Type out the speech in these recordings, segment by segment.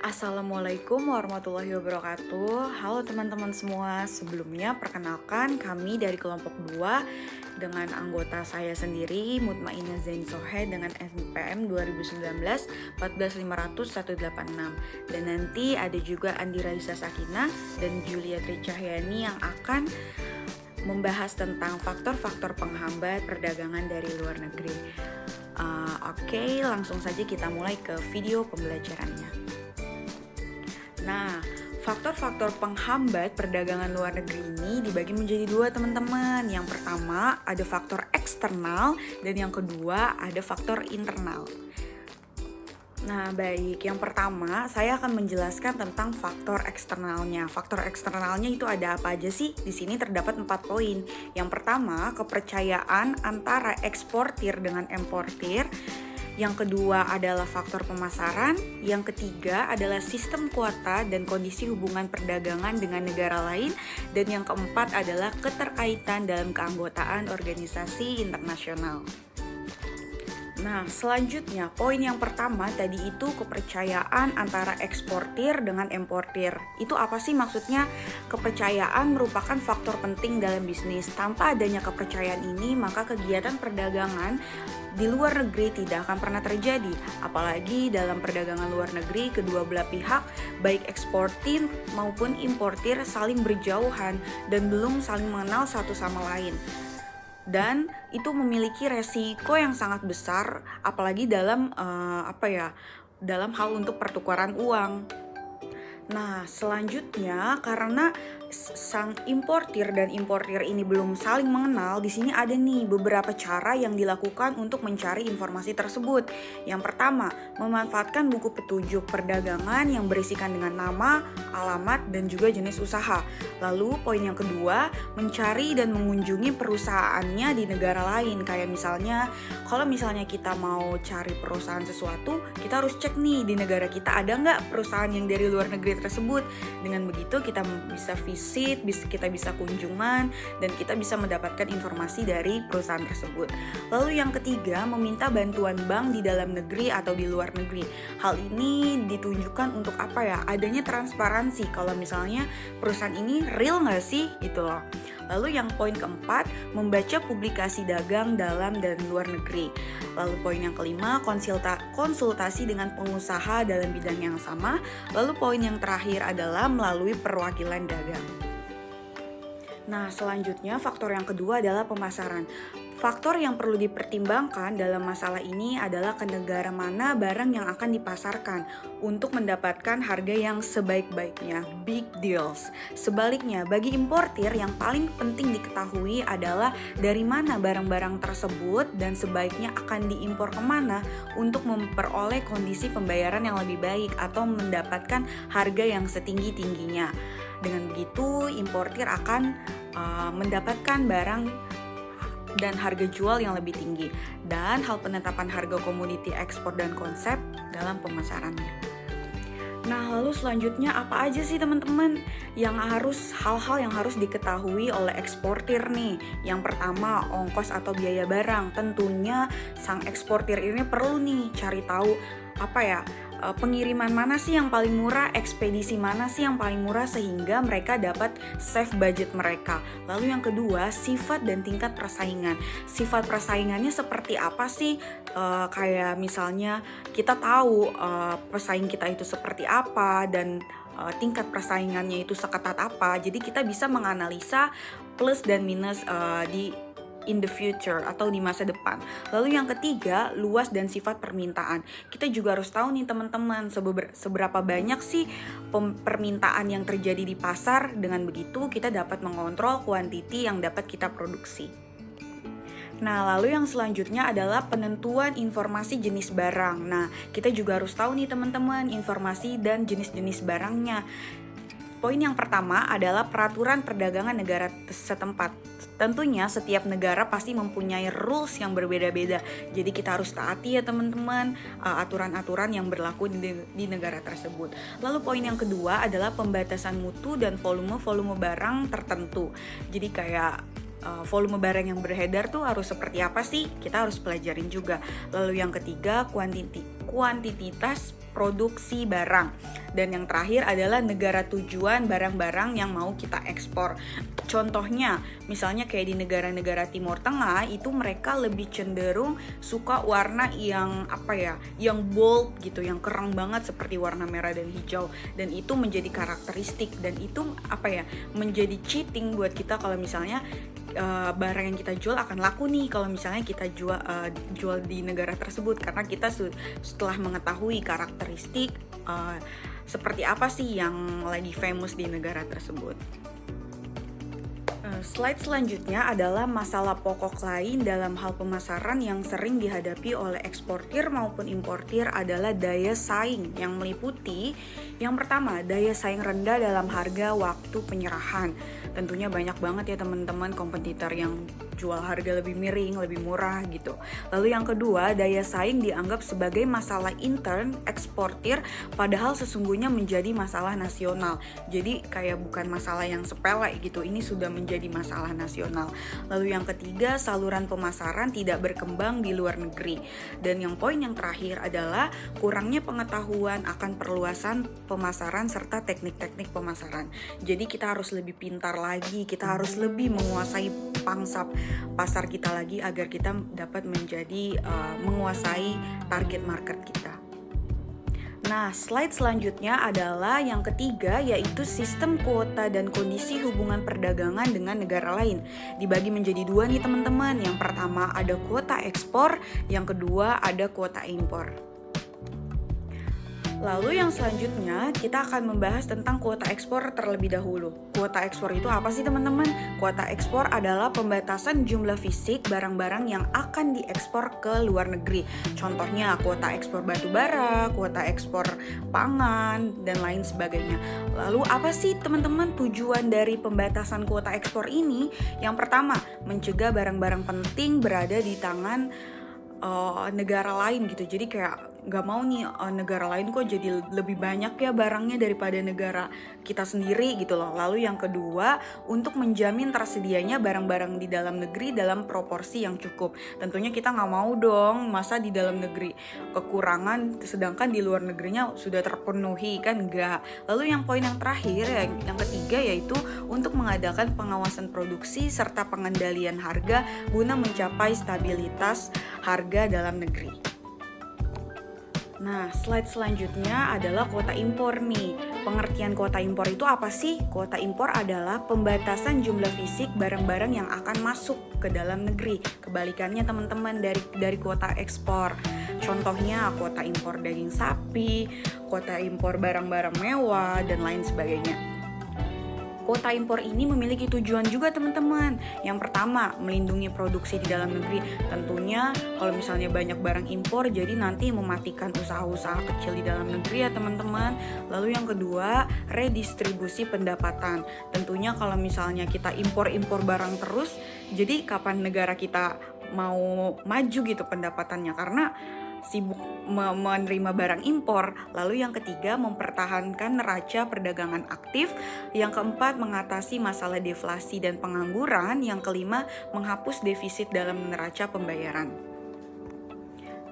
Assalamualaikum warahmatullahi wabarakatuh. Halo teman-teman semua. Sebelumnya perkenalkan kami dari kelompok 2 dengan anggota saya sendiri Mutmainah Zain Sohe dengan NPM 2019 14500 dan nanti ada juga Andi Raisa Sakinah dan Julia Tri Cahyani yang akan membahas tentang faktor-faktor penghambat perdagangan dari luar negeri. Oke, langsung saja kita mulai ke video pembelajarannya. Nah, faktor-faktor penghambat perdagangan luar negeri ini dibagi menjadi 2 teman-teman. Yang pertama ada faktor eksternal dan yang kedua ada faktor internal. Nah, baik. Yang pertama, saya akan menjelaskan tentang faktor eksternalnya. Faktor eksternalnya itu ada apa aja sih? Di sini terdapat 4 poin. Yang pertama, kepercayaan antara eksportir dengan importir. Yang kedua adalah faktor pemasaran. Yang ketiga adalah sistem kuota dan kondisi hubungan perdagangan dengan negara lain. Dan yang keempat adalah keterkaitan dalam keanggotaan organisasi internasional. Nah, selanjutnya poin yang pertama tadi itu kepercayaan antara eksportir dengan importir. Itu apa sih maksudnya? Kepercayaan merupakan faktor penting dalam bisnis. Tanpa adanya kepercayaan ini, maka kegiatan perdagangan di luar negeri tidak akan pernah terjadi. Apalagi dalam perdagangan luar negeri, kedua belah pihak, baik eksportir maupun importir saling berjauhan dan belum saling mengenal satu sama lain. Dan itu memiliki resiko yang sangat besar, apalagi dalam dalam hal untuk pertukaran uang. Nah, selanjutnya karena sang importir dan importir ini belum saling mengenal, di sini ada nih beberapa cara yang dilakukan untuk mencari informasi tersebut. Yang pertama, memanfaatkan buku petunjuk perdagangan yang berisikan dengan nama, alamat, dan juga jenis usaha. Lalu, poin yang kedua, mencari dan mengunjungi perusahaannya di negara lain. Kayak misalnya, kalau misalnya kita mau cari perusahaan sesuatu, kita harus cek nih di negara kita ada nggak perusahaan yang dari luar negeri tersebut. Dengan begitu kita bisa visit, kita bisa kunjungan, dan kita bisa mendapatkan informasi dari perusahaan tersebut. Lalu yang ketiga, meminta bantuan bank di dalam negeri atau di luar negeri. Hal ini ditunjukkan untuk apa ya? Adanya transparansi kalau misalnya perusahaan ini real nggak sih gitu loh. Lalu yang poin keempat, membaca publikasi dagang dalam dan luar negeri. Lalu poin yang kelima, konsultasi dengan pengusaha dalam bidang yang sama. Lalu poin yang terakhir adalah melalui perwakilan dagang. Nah, selanjutnya faktor yang kedua adalah pemasaran. Faktor yang perlu dipertimbangkan dalam masalah ini adalah ke negara mana barang yang akan dipasarkan untuk mendapatkan harga yang sebaik-baiknya, big deals. Sebaliknya, bagi importir yang paling penting diketahui adalah dari mana barang-barang tersebut dan sebaiknya akan diimpor kemana untuk memperoleh kondisi pembayaran yang lebih baik atau mendapatkan harga yang setinggi-tingginya. Dengan begitu, importir akan mendapatkan barang dan harga jual yang lebih tinggi, dan hal penetapan harga komoditi ekspor dan konsep dalam pemasarannya. Nah, lalu selanjutnya apa aja sih teman-teman hal-hal yang harus diketahui oleh eksportir nih? Yang pertama, ongkos atau biaya barang. Tentunya sang eksportir ini perlu nih cari tahu pengiriman mana sih yang paling murah, ekspedisi mana sih yang paling murah sehingga mereka dapat save budget mereka. Lalu yang kedua, sifat dan tingkat persaingan. Sifat persaingannya seperti apa sih? Kayak misalnya kita tahu pesaing kita itu seperti apa dan tingkat persaingannya itu seketat apa. Jadi kita bisa menganalisa plus dan minus in the future atau di masa depan. Lalu yang ketiga, luas dan sifat permintaan. Kita juga harus tahu nih teman-teman, seberapa banyak sih permintaan yang terjadi di pasar. Dengan begitu kita dapat mengontrol kuantiti yang dapat kita produksi. Nah, lalu yang selanjutnya adalah penentuan informasi jenis barang. Nah, kita juga harus tahu nih teman-teman informasi dan jenis-jenis barangnya. Poin yang pertama adalah peraturan perdagangan negara setempat. Tentunya setiap negara pasti mempunyai rules yang berbeda-beda. Jadi kita harus taati ya teman-teman aturan-aturan yang berlaku di negara tersebut. Lalu poin yang kedua adalah pembatasan mutu dan volume barang tertentu. Jadi kayak volume barang yang beredar tuh harus seperti apa sih? Kita harus pelajarin juga. Lalu yang ketiga, kuantititas produksi barang. Dan yang terakhir adalah negara tujuan barang-barang yang mau kita ekspor. Contohnya, misalnya kayak di negara-negara Timur Tengah itu mereka lebih cenderung suka warna yang yang bold gitu, yang kerang banget seperti warna merah dan hijau. Dan itu menjadi karakteristik dan itu menjadi cheating buat kita kalau misalnya barang yang kita jual akan laku nih kalau misalnya kita jual di negara tersebut, karena kita setelah mengetahui karakteristik seperti apa sih yang lagi famous di negara tersebut. Slide selanjutnya adalah masalah pokok lain dalam hal pemasaran yang sering dihadapi oleh eksportir maupun importir adalah daya saing yang meliputi yang pertama, daya saing rendah dalam harga waktu penyerahan. Tentunya banyak banget ya teman-teman kompetitor yang jual harga lebih miring, lebih murah gitu. Lalu yang kedua, daya saing dianggap sebagai masalah intern eksportir padahal sesungguhnya menjadi masalah nasional. Jadi kayak bukan masalah yang sepele gitu, ini sudah menjadi masalah nasional. Lalu yang ketiga, saluran pemasaran tidak berkembang di luar negeri. Dan yang poin yang terakhir adalah kurangnya pengetahuan akan perluasan pemasaran serta teknik-teknik pemasaran. Jadi kita harus lebih pintar lagi, kita harus lebih menguasai pangsa pasar kita lagi agar kita dapat menjadi menguasai target market kita. Nah, slide selanjutnya adalah yang ketiga, yaitu sistem kuota dan kondisi hubungan perdagangan dengan negara lain. Dibagi menjadi dua nih teman-teman. Yang pertama ada kuota ekspor, yang kedua ada kuota impor. Lalu yang selanjutnya kita akan membahas tentang kuota ekspor terlebih dahulu. Kuota ekspor itu apa sih teman-teman? Kuota ekspor adalah pembatasan jumlah fisik barang-barang yang akan diekspor ke luar negeri. Contohnya kuota ekspor batu bara, kuota ekspor pangan, dan lain sebagainya. Lalu apa sih teman-teman tujuan dari pembatasan kuota ekspor ini? Yang pertama, mencegah barang-barang penting berada di tangan negara lain gitu. Jadi kayak nggak mau nih negara lain kok jadi lebih banyak ya barangnya daripada negara kita sendiri gitu loh. Lalu yang kedua, untuk menjamin tersedianya barang-barang di dalam negeri dalam proporsi yang cukup. Tentunya kita nggak mau dong masa di dalam negeri kekurangan sedangkan di luar negerinya sudah terpenuhi, kan enggak. Lalu yang poin yang terakhir yang ketiga, yaitu untuk mengadakan pengawasan produksi serta pengendalian harga guna mencapai stabilitas harga dalam negeri. Nah, slide selanjutnya adalah kuota impor nih. Pengertian kuota impor itu apa sih? Kuota impor adalah pembatasan jumlah fisik barang-barang yang akan masuk ke dalam negeri. Kebalikannya teman-teman dari kuota ekspor. Contohnya kuota impor daging sapi, kuota impor barang-barang mewah, dan lain sebagainya. Kuota impor ini memiliki tujuan juga teman-teman. Yang pertama, melindungi produksi di dalam negeri. Tentunya kalau misalnya banyak barang impor, jadi nanti mematikan usaha-usaha kecil di dalam negeri ya teman-teman. Lalu yang kedua, redistribusi pendapatan. Tentunya kalau misalnya kita impor barang terus, jadi kapan negara kita mau maju gitu pendapatannya, karena sibuk menerima barang impor. Lalu yang ketiga, mempertahankan neraca perdagangan aktif. Yang keempat, mengatasi masalah deflasi dan pengangguran. Yang kelima, menghapus defisit dalam neraca pembayaran.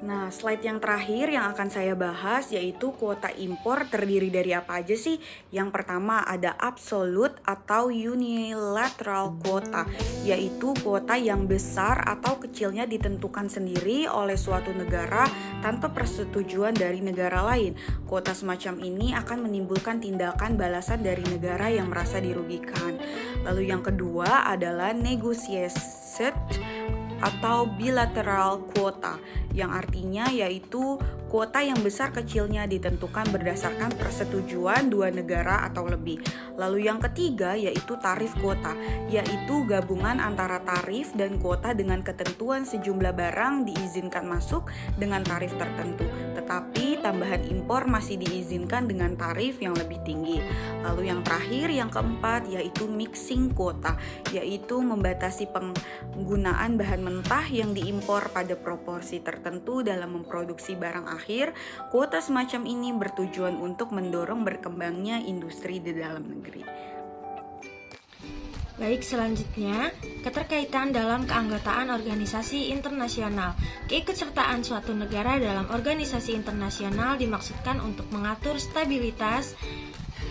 Nah, slide yang terakhir yang akan saya bahas yaitu kuota impor terdiri dari apa aja sih? Yang pertama ada absolute atau unilateral quota, yaitu kuota yang besar atau kecilnya ditentukan sendiri oleh suatu negara tanpa persetujuan dari negara lain. Kuota semacam ini akan menimbulkan tindakan balasan dari negara yang merasa dirugikan. Lalu yang kedua adalah negotiated atau bilateral quota, yang artinya yaitu kuota yang besar kecilnya ditentukan berdasarkan persetujuan dua negara atau lebih. Lalu yang ketiga yaitu tarif kuota, yaitu gabungan antara tarif dan kuota dengan ketentuan sejumlah barang diizinkan masuk dengan tarif tertentu, tetapi tambahan impor masih diizinkan dengan tarif yang lebih tinggi. Lalu yang terakhir, yang keempat, yaitu mixing quota, yaitu membatasi penggunaan bahan mentah yang diimpor pada proporsi tertentu dalam memproduksi barang akhir. Kuota semacam ini bertujuan untuk mendorong berkembangnya industri di dalam negeri. Baik, selanjutnya, keterkaitan dalam keanggotaan organisasi internasional. Keikutsertaan suatu negara dalam organisasi internasional dimaksudkan untuk mengatur stabilitas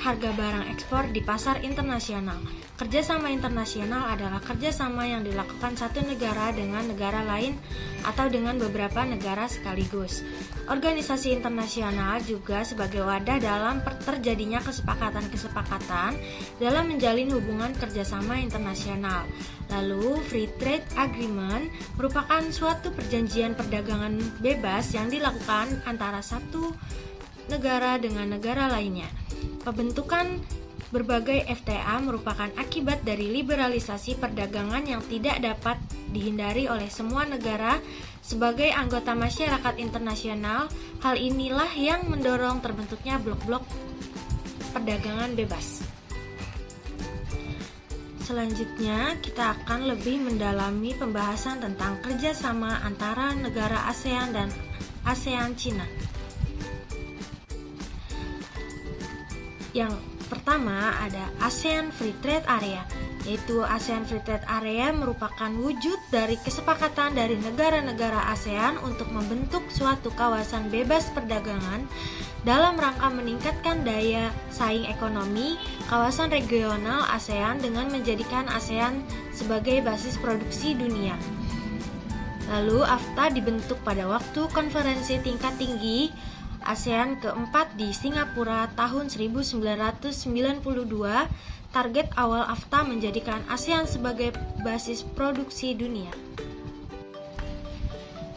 harga barang ekspor di pasar internasional. Kerjasama internasional adalah kerjasama yang dilakukan satu negara dengan negara lain atau dengan beberapa negara sekaligus. Organisasi internasional juga sebagai wadah dalam terjadinya kesepakatan-kesepakatan dalam menjalin hubungan kerjasama internasional. Lalu, Free Trade Agreement merupakan suatu perjanjian perdagangan bebas yang dilakukan antara satu negara dengan negara lainnya. Pembentukan berbagai FTA merupakan akibat dari liberalisasi perdagangan yang tidak dapat dihindari oleh semua negara sebagai anggota masyarakat internasional. Hal inilah yang mendorong terbentuknya blok-blok perdagangan bebas. Selanjutnya, kita akan lebih mendalami pembahasan tentang kerjasama antara negara ASEAN dan ASEAN Cina. Yang pertama ada ASEAN Free Trade Area, yaitu ASEAN Free Trade Area merupakan wujud dari kesepakatan dari negara-negara ASEAN untuk membentuk suatu kawasan bebas perdagangan dalam rangka meningkatkan daya saing ekonomi kawasan regional ASEAN dengan menjadikan ASEAN sebagai basis produksi dunia. Lalu AFTA dibentuk pada waktu konferensi tingkat tinggi ASEAN keempat di Singapura tahun 1992. Target awal AFTA menjadikan ASEAN sebagai basis produksi dunia.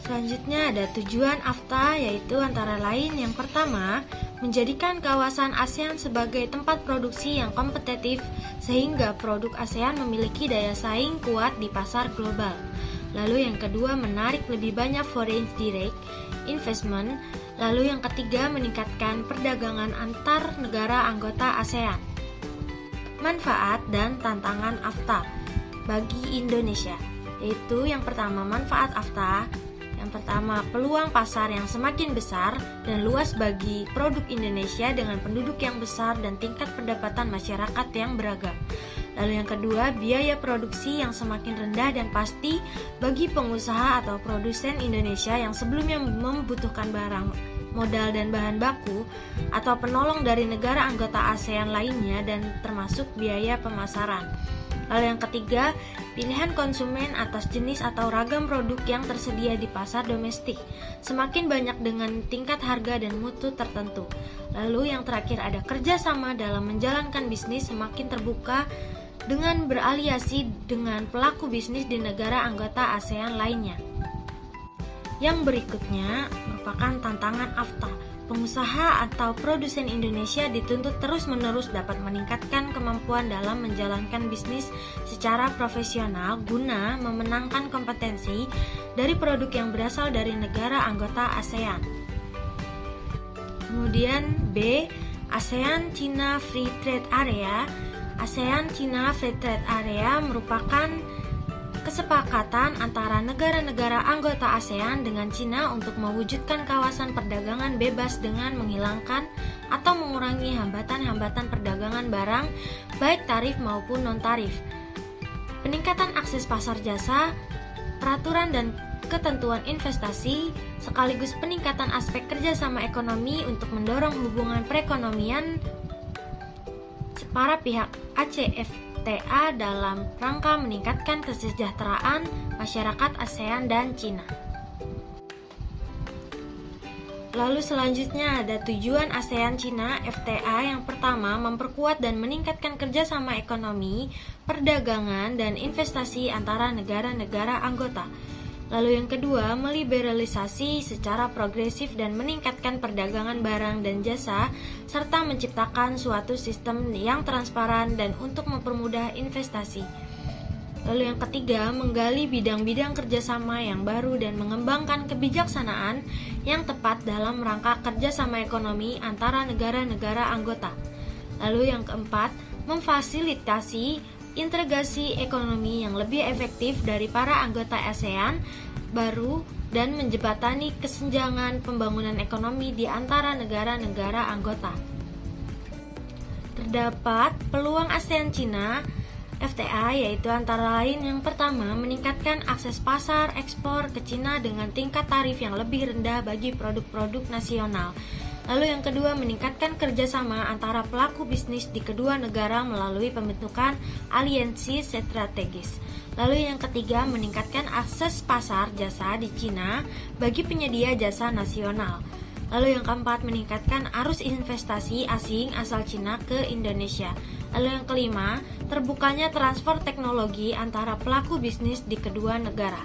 Selanjutnya ada tujuan AFTA, yaitu antara lain yang pertama, menjadikan kawasan ASEAN sebagai tempat produksi yang kompetitif sehingga produk ASEAN memiliki daya saing kuat di pasar global. Lalu yang kedua, menarik lebih banyak foreign direct investment. Lalu yang ketiga, meningkatkan perdagangan antar negara anggota ASEAN. Manfaat dan tantangan AFTA bagi Indonesia, yaitu yang pertama, manfaat AFTA. Yang pertama, peluang pasar yang semakin besar dan luas bagi produk Indonesia dengan penduduk yang besar dan tingkat pendapatan masyarakat yang beragam. Lalu yang kedua, biaya produksi yang semakin rendah dan pasti bagi pengusaha atau produsen Indonesia yang sebelumnya membutuhkan barang, modal dan bahan baku atau penolong dari negara anggota ASEAN lainnya dan termasuk biaya pemasaran. Lalu yang ketiga, pilihan konsumen atas jenis atau ragam produk yang tersedia di pasar domestik semakin banyak dengan tingkat harga dan mutu tertentu. Lalu yang terakhir ada kerjasama dalam menjalankan bisnis semakin terbuka dengan beraliasi dengan pelaku bisnis di negara anggota ASEAN lainnya. Yang berikutnya merupakan tantangan AFTA. Pengusaha atau produsen Indonesia dituntut terus-menerus dapat meningkatkan kemampuan dalam menjalankan bisnis secara profesional guna memenangkan kompetensi dari produk yang berasal dari negara anggota ASEAN. Kemudian B, ASEAN China Free Trade Area. ASEAN China Free Trade Area merupakan kesepakatan antara negara-negara anggota ASEAN dengan Cina untuk mewujudkan kawasan perdagangan bebas dengan menghilangkan atau mengurangi hambatan-hambatan perdagangan barang, baik tarif maupun non-tarif. Peningkatan akses pasar jasa, peraturan dan ketentuan investasi, sekaligus peningkatan aspek kerjasama ekonomi untuk mendorong hubungan perekonomian para pihak ACFTA dalam rangka meningkatkan kesejahteraan masyarakat ASEAN dan Cina. Lalu selanjutnya ada tujuan ASEAN-Cina FTA. Yang pertama, memperkuat dan meningkatkan kerjasama ekonomi, perdagangan, dan investasi antara negara-negara anggota. Lalu yang kedua, meliberalisasi secara progresif dan meningkatkan perdagangan barang dan jasa, serta menciptakan suatu sistem yang transparan dan untuk mempermudah investasi. Lalu yang ketiga, menggali bidang-bidang kerjasama yang baru dan mengembangkan kebijaksanaan yang tepat dalam rangka kerjasama ekonomi antara negara-negara anggota. Lalu yang keempat, memfasilitasi integrasi ekonomi yang lebih efektif dari para anggota ASEAN baru dan menjembatani kesenjangan pembangunan ekonomi di antara negara-negara anggota. Terdapat peluang ASEAN-Cina FTA yaitu antara lain yang pertama meningkatkan akses pasar ekspor ke Cina dengan tingkat tarif yang lebih rendah bagi produk-produk nasional. Lalu yang kedua meningkatkan kerjasama antara pelaku bisnis di kedua negara melalui pembentukan aliansi strategis. Lalu yang ketiga meningkatkan akses pasar jasa di Cina bagi penyedia jasa nasional. Lalu yang keempat meningkatkan arus investasi asing asal Cina ke Indonesia. Lalu yang kelima, terbukanya transfer teknologi antara pelaku bisnis di kedua negara.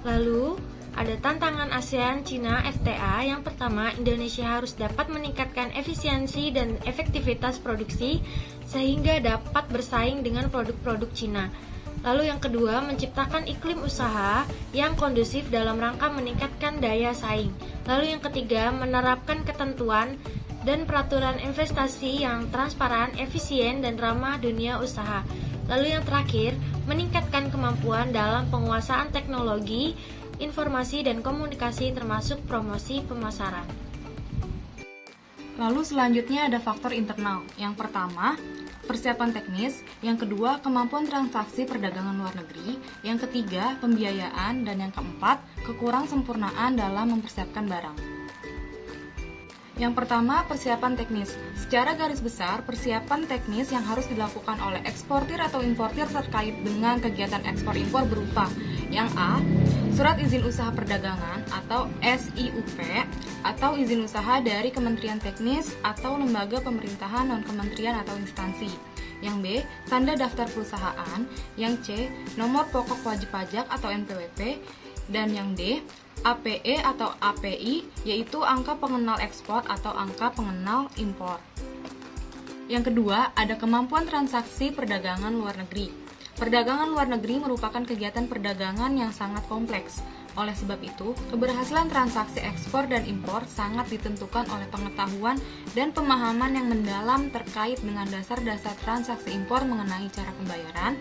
Lalu, ada tantangan ASEAN-Cina FTA. Yang pertama, Indonesia harus dapat meningkatkan efisiensi dan efektivitas produksi sehingga dapat bersaing dengan produk-produk Cina. Lalu yang kedua, menciptakan iklim usaha yang kondusif dalam rangka meningkatkan daya saing. Lalu yang ketiga, menerapkan ketentuan dan peraturan investasi yang transparan, efisien, dan ramah dunia usaha. Lalu yang terakhir, meningkatkan kemampuan dalam penguasaan teknologi, informasi, dan komunikasi termasuk promosi pemasaran. Lalu selanjutnya ada faktor internal. Yang pertama, persiapan teknis. Yang kedua, kemampuan transaksi perdagangan luar negeri. Yang ketiga, pembiayaan. Dan yang keempat, kekurangsempurnaan dalam mempersiapkan barang. Yang pertama, persiapan teknis. Secara garis besar, persiapan teknis yang harus dilakukan oleh eksportir atau importir terkait dengan kegiatan ekspor-impor berupa yang A, surat izin usaha perdagangan atau SIUP atau izin usaha dari Kementerian Teknis atau lembaga pemerintahan non-kementerian atau instansi. Yang B, tanda daftar perusahaan. Yang C, nomor pokok wajib pajak atau NPWP. Dan yang D, APE atau API, yaitu angka pengenal ekspor atau angka pengenal impor. Yang kedua, ada kemampuan transaksi perdagangan luar negeri. Perdagangan luar negeri merupakan kegiatan perdagangan yang sangat kompleks. Oleh sebab itu, keberhasilan transaksi ekspor dan impor sangat ditentukan oleh pengetahuan dan pemahaman yang mendalam terkait dengan dasar-dasar transaksi impor mengenai cara pembayaran,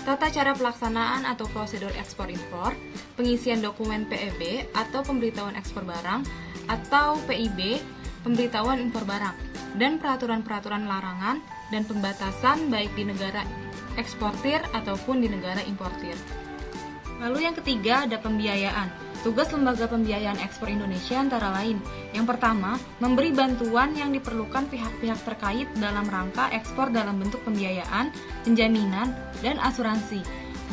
tata cara pelaksanaan atau prosedur ekspor-impor, pengisian dokumen PEB atau pemberitahuan ekspor barang, atau PIB, pemberitahuan impor barang, dan peraturan-peraturan larangan dan pembatasan baik di negara eksportir ataupun di negara importir. Lalu yang ketiga ada pembiayaan. Tugas Lembaga Pembiayaan Ekspor Indonesia antara lain. Yang pertama, memberi bantuan yang diperlukan pihak-pihak terkait dalam rangka ekspor dalam bentuk pembiayaan, penjaminan, dan asuransi,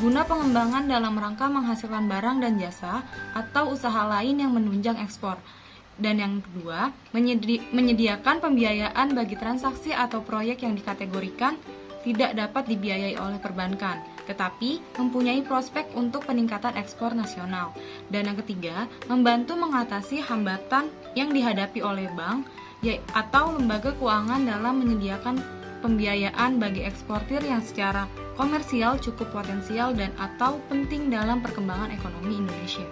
guna pengembangan dalam rangka menghasilkan barang dan jasa atau usaha lain yang menunjang ekspor. Dan yang kedua, menyediakan pembiayaan bagi transaksi atau proyek yang dikategorikan tidak dapat dibiayai oleh perbankan, tetapi mempunyai prospek untuk peningkatan ekspor nasional. Dan yang ketiga, membantu mengatasi hambatan yang dihadapi oleh bank atau lembaga keuangan dalam menyediakan pembiayaan bagi eksportir yang secara komersial cukup potensial dan atau penting dalam perkembangan ekonomi Indonesia.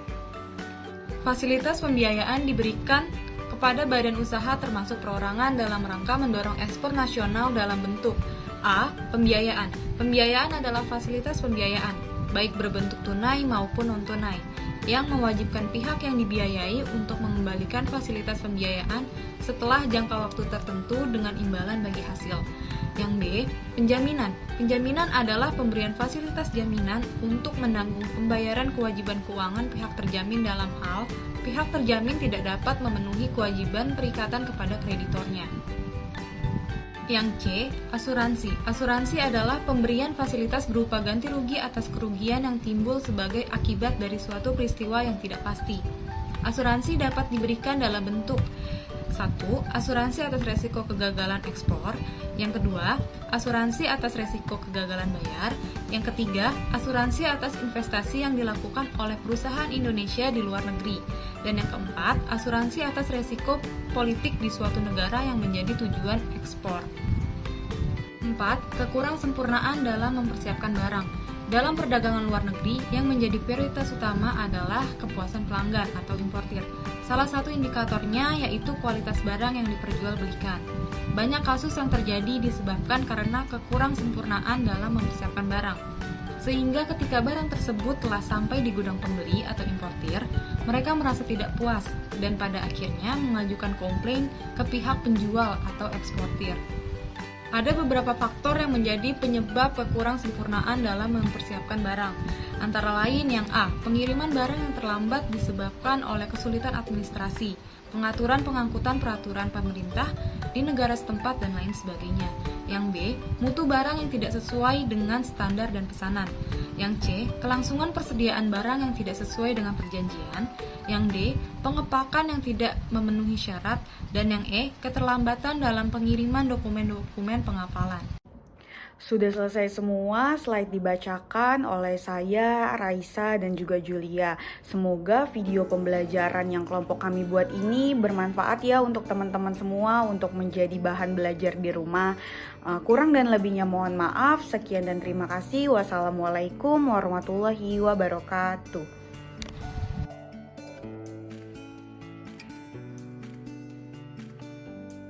Fasilitas pembiayaan diberikan kepada badan usaha termasuk perorangan dalam rangka mendorong ekspor nasional dalam bentuk A. Pembiayaan. Pembiayaan adalah fasilitas pembiayaan, baik berbentuk tunai maupun non-tunai, yang mewajibkan pihak yang dibiayai untuk mengembalikan fasilitas pembiayaan setelah jangka waktu tertentu dengan imbalan bagi hasil. Yang B. Penjaminan. Penjaminan adalah pemberian fasilitas jaminan untuk menanggung pembayaran kewajiban keuangan pihak terjamin dalam hal pihak terjamin tidak dapat memenuhi kewajiban perikatan kepada kreditornya. Yang C. Asuransi. Asuransi adalah pemberian fasilitas berupa ganti rugi atas kerugian yang timbul sebagai akibat dari suatu peristiwa yang tidak pasti. Asuransi dapat diberikan dalam bentuk 1. Asuransi atas resiko kegagalan ekspor. Yang kedua, asuransi atas resiko kegagalan bayar. Yang ketiga, asuransi atas investasi yang dilakukan oleh perusahaan Indonesia di luar negeri. Dan yang keempat, asuransi atas resiko politik di suatu negara yang menjadi tujuan ekspor. 4. Kekurangsempurnaan dalam mempersiapkan barang. Dalam perdagangan luar negeri, yang menjadi prioritas utama adalah kepuasan pelanggan atau importir. Salah satu indikatornya yaitu kualitas barang yang diperjualbelikan. Banyak kasus yang terjadi disebabkan karena kekurangsempurnaan dalam mempersiapkan barang. Sehingga ketika barang tersebut telah sampai di gudang pembeli atau importir, mereka merasa tidak puas dan pada akhirnya mengajukan komplain ke pihak penjual atau eksportir. Ada beberapa faktor yang menjadi penyebab kekurangan-sempurnaan dalam mempersiapkan barang. Antara lain yang A, pengiriman barang yang terlambat disebabkan oleh kesulitan administrasi, pengaturan pengangkutan peraturan pemerintah di negara setempat, dan lain sebagainya. Yang B, mutu barang yang tidak sesuai dengan standar dan pesanan. Yang C, kelangsungan persediaan barang yang tidak sesuai dengan perjanjian. Yang D, pengepakan yang tidak memenuhi syarat. Dan yang E, keterlambatan dalam pengiriman dokumen-dokumen pengapalan. Sudah selesai semua slide dibacakan oleh saya, Raisa, dan juga Julia. Semoga video pembelajaran yang kelompok kami buat ini bermanfaat ya untuk teman-teman semua untuk menjadi bahan belajar di rumah. Kurang dan lebihnya mohon maaf. Sekian dan terima kasih. Wassalamualaikum warahmatullahi wabarakatuh.